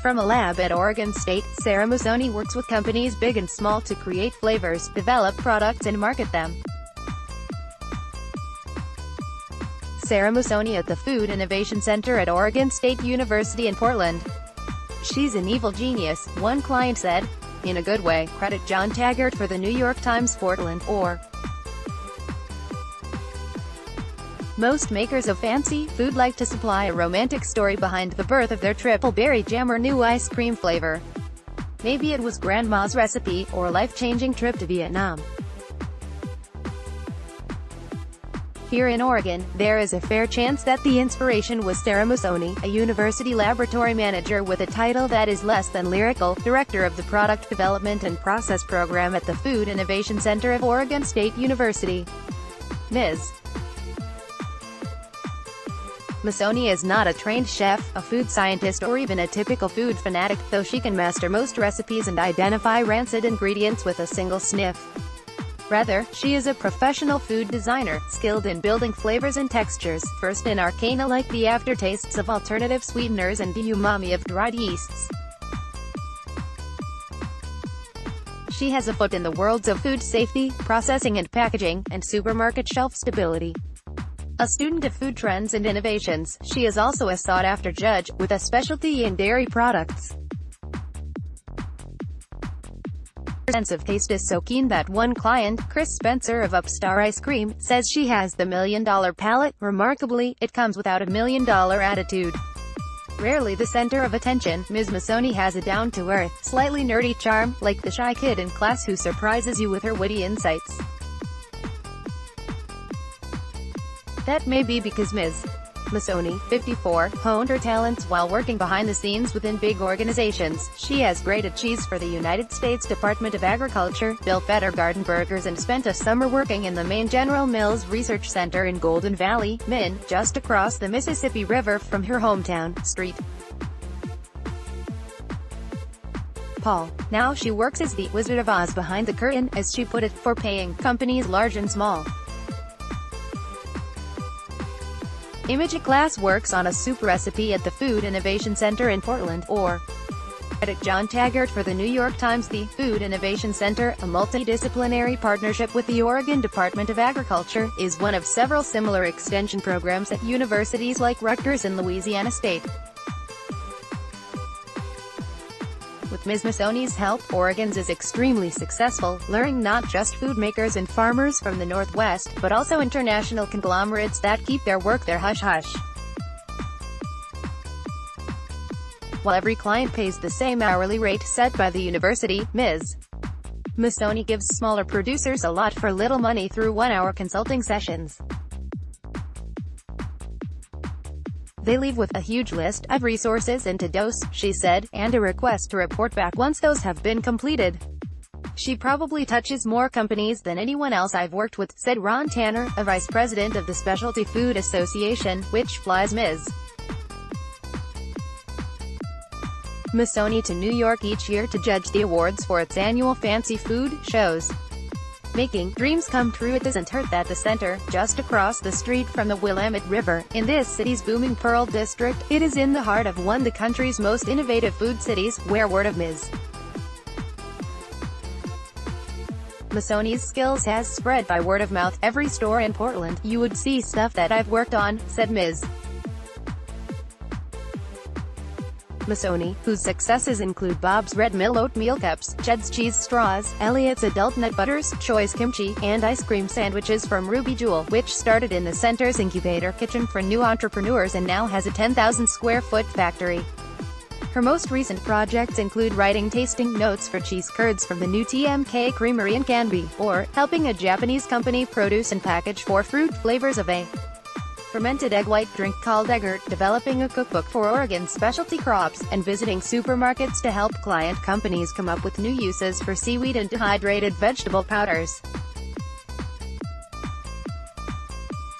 From a lab at Oregon State, Sarah Masoni works with companies big and small to create flavors, develop products and market them. Sarah Masoni at the Food Innovation Center at Oregon State University in Portland. "She's an evil genius," one client said. In a good way. CreditJohn Taggart for the New York Times Portland. Or most makers of fancy food like to supply a romantic story behind the birth of their triple berry jam or new ice cream flavor. Maybe it was grandma's recipe, or a life-changing trip to Vietnam. Here in Oregon, there is a fair chance that the inspiration was Sarah Masoni, a university laboratory manager with a title that is less than lyrical, director of the Product Development and Process Program at the Food Innovation Center of Oregon State University. Ms. Masoni is not a trained chef, a food scientist or even a typical food fanatic, though she can master most recipes and identify rancid ingredients with a single sniff. Rather, she is a professional food designer, skilled in building flavors and textures, versed in arcana like the aftertastes of alternative sweeteners and the umami of dried yeasts. She has a foot in the worlds of food safety, processing and packaging, and supermarket shelf stability. A student of food trends and innovations, she is also a sought-after judge, with a specialty in dairy products. Her sense of taste is so keen that one client, Chris Spencer of Upstar Ice Cream, says she has the $1 million palate. Remarkably, it comes without a $1 million attitude. Rarely the center of attention, Ms. Masoni has a down-to-earth, slightly nerdy charm, like the shy kid in class who surprises you with her witty insights. That may be because Ms. Masoni, 54, honed her talents while working behind the scenes within big organizations. She has grated cheese for the United States Department of Agriculture, built better garden burgers and spent a summer working in the Maine General Mills Research Center in Golden Valley, Maine, just across the Mississippi River from her hometown. Street. Paul. Now she works as the Wizard of Oz behind the curtain, as she put it, for paying companies large and small. Image Class works on a soup recipe at the Food Innovation Center in Portland. Or CreditJohn Taggart for the New York Times. The Food Innovation Center, a multidisciplinary partnership with the Oregon Department of Agriculture, is one of several similar extension programs at universities like Rutgers and Louisiana State. With Ms. Masoni's help, Oregon's is extremely successful, luring not just food makers and farmers from the Northwest, but also international conglomerates that keep their work their hush-hush. While every client pays the same hourly rate set by the university, Ms. Masoni gives smaller producers a lot for little money through one-hour consulting sessions. They leave with a huge list of resources and to dose, she said, and a request to report back once those have been completed. "She probably touches more companies than anyone else I've worked with," said Ron Tanner, a vice president of the Specialty Food Association, which flies Ms. Masoni to New York each year to judge the awards for its annual fancy food shows. Making dreams come true. It doesn't hurt that the center, just across the street from the Willamette River, in this city's booming Pearl District, it is in the heart of one of the country's most innovative food cities, where word of Ms. Masoni's skills has spread by word of mouth. "Every store in Portland, you would see stuff that I've worked on," said Ms. Masoni, whose successes include Bob's Red Mill Oatmeal Cups, Ched's Cheese Straws, Elliot's Adult Nut Butters, Choi's Kimchi, and ice cream sandwiches from Ruby Jewel, which started in the center's incubator kitchen for new entrepreneurs and now has a 10,000-square-foot factory. Her most recent projects include writing tasting notes for cheese curds from the new TMK Creamery in Canby, or helping a Japanese company produce and package 4 fruit flavors of a fermented egg white drink called Eggert, developing a cookbook for Oregon specialty crops, and visiting supermarkets to help client companies come up with new uses for seaweed and dehydrated vegetable powders.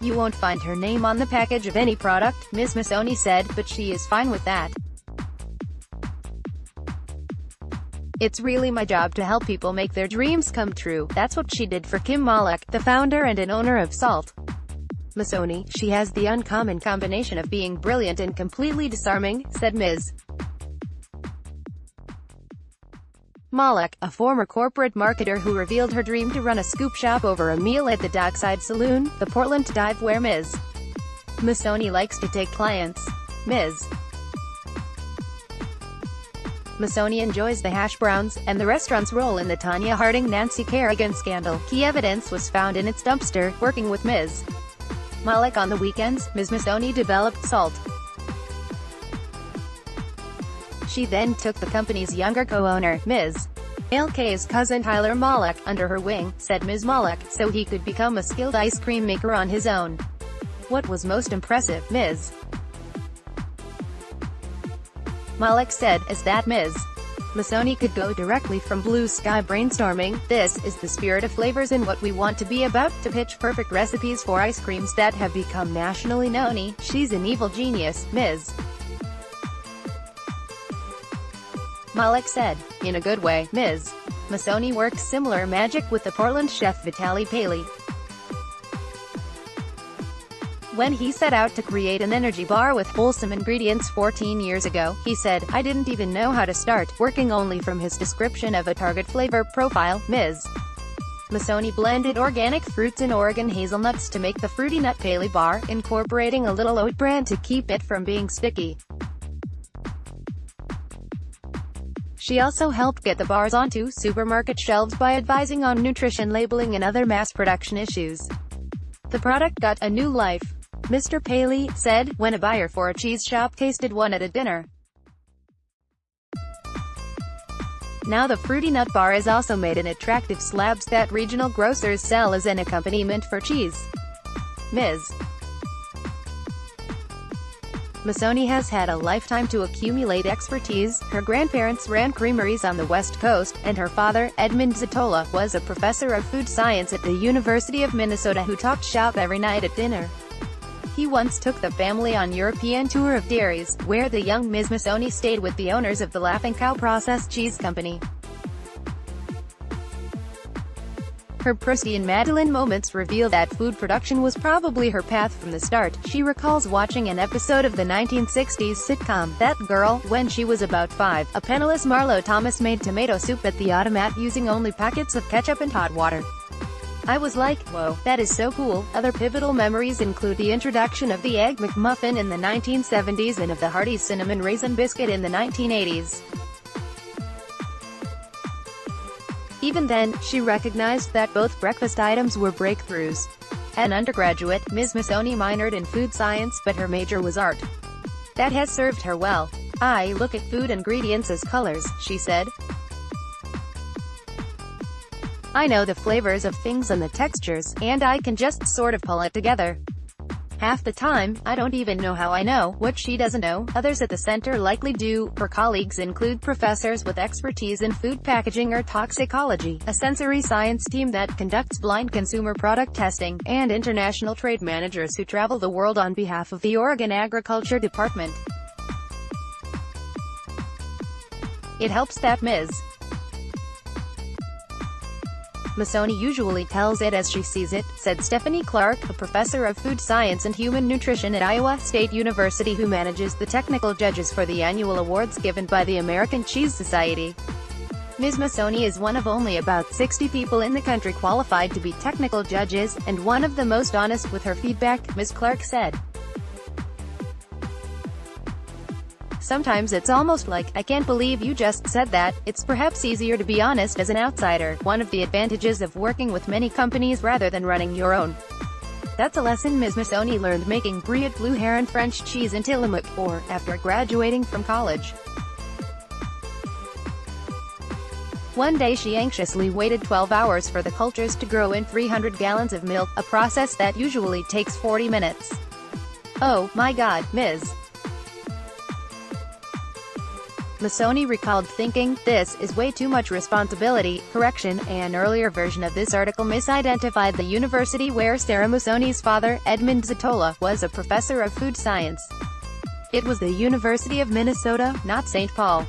"You won't find her name on the package of any product," Ms. Masoni said, but she is fine with that. "It's really my job to help people make their dreams come true." That's what she did for Kim Malek, the founder and an owner of Salt. Masoni, "She has the uncommon combination of being brilliant and completely disarming," said Ms. Malek, a former corporate marketer who revealed her dream to run a scoop shop over a meal at the Dockside Saloon, the Portland dive where Ms. Masoni likes to take clients. Ms. Masoni enjoys the hash browns, and the restaurant's role in the Tonya Harding-Nancy Kerrigan scandal. Key evidence was found in its dumpster. Working with Ms. Malek on the weekends, Ms. Masoni developed SALT. She then took the company's younger co-owner, Ms. Malek's cousin Tyler Malek, under her wing, said Ms. Malek, so he could become a skilled ice cream maker on his own. What was most impressive, Ms. Malek said, is that Ms. Masoni could go directly from blue sky brainstorming. This is the spirit of flavors and what we want to be about, to pitch perfect recipes for ice creams that have become nationally known. She's an evil genius, Ms. Malek said. In a good way, Ms. Masoni worked similar magic with the Portland chef Vitaly Palate. When he set out to create an energy bar with wholesome ingredients 14 years ago, he said, I didn't even know how to start, working only from his description of a target flavor profile. Ms. Masoni blended organic fruits and Oregon hazelnuts to make the Fruity Nut Palate bar, incorporating a little oat bran to keep it from being sticky. She also helped get the bars onto supermarket shelves by advising on nutrition labeling and other mass production issues. The product got a new life, Mr. Palate said, when a buyer for a cheese shop tasted one at a dinner. Now the Fruity Nut Bar is also made in attractive slabs that regional grocers sell as an accompaniment for cheese. Ms. Masoni has had a lifetime to accumulate expertise. Her grandparents ran creameries on the West Coast, and her father, Edmund Zatola, was a professor of food science at the University of Minnesota who talked shop every night at dinner. He once took the family on European tour of dairies, where the young Ms. Masoni stayed with the owners of the Laughing Cow Processed Cheese Company. Her pristine Madeline moments reveal that food production was probably her path from the start. She recalls watching an episode of the 1960s sitcom, That Girl, when she was about 5. A penniless Marlo Thomas made tomato soup at the automat using only packets of ketchup and hot water. I was like, whoa, that is so cool. Other pivotal memories include the introduction of the Egg McMuffin in the 1970s and of the Hardee's Cinnamon Raisin Biscuit in the 1980s. Even then, she recognized that both breakfast items were breakthroughs. An undergraduate, Ms. Masoni minored in food science, but her major was art. That has served her well. I look at food ingredients as colors, she said. I know the flavors of things and the textures, and I can just sort of pull it together. Half the time, I don't even know how I know what she doesn't know. Others at the center likely do. Her colleagues include professors with expertise in food packaging or toxicology, a sensory science team that conducts blind consumer product testing, and international trade managers who travel the world on behalf of the Oregon Agriculture Department. It helps that Ms. Masoni usually tells it as she sees it, said Stephanie Clark, a professor of food science and human nutrition at Iowa State University who manages the technical judges for the annual awards given by the American Cheese Society. Ms. Masoni is one of only about 60 people in the country qualified to be technical judges, and one of the most honest with her feedback, Ms. Clark said. Sometimes it's almost like, I can't believe you just said that. It's perhaps easier to be honest as an outsider, one of the advantages of working with many companies rather than running your own. That's a lesson Ms. Masoni learned making brie at Blue Heron French cheese in Tillamook, or after graduating from college. One day she anxiously waited 12 hours for the cultures to grow in 300 gallons of milk, a process that usually takes 40 minutes. Oh, my God, Ms. Masoni recalled thinking, this is way too much responsibility. Correction, an earlier version of this article misidentified the university where Sarah Masoni's father, Edmund Zatola, was a professor of food science. It was the University of Minnesota, not St. Paul.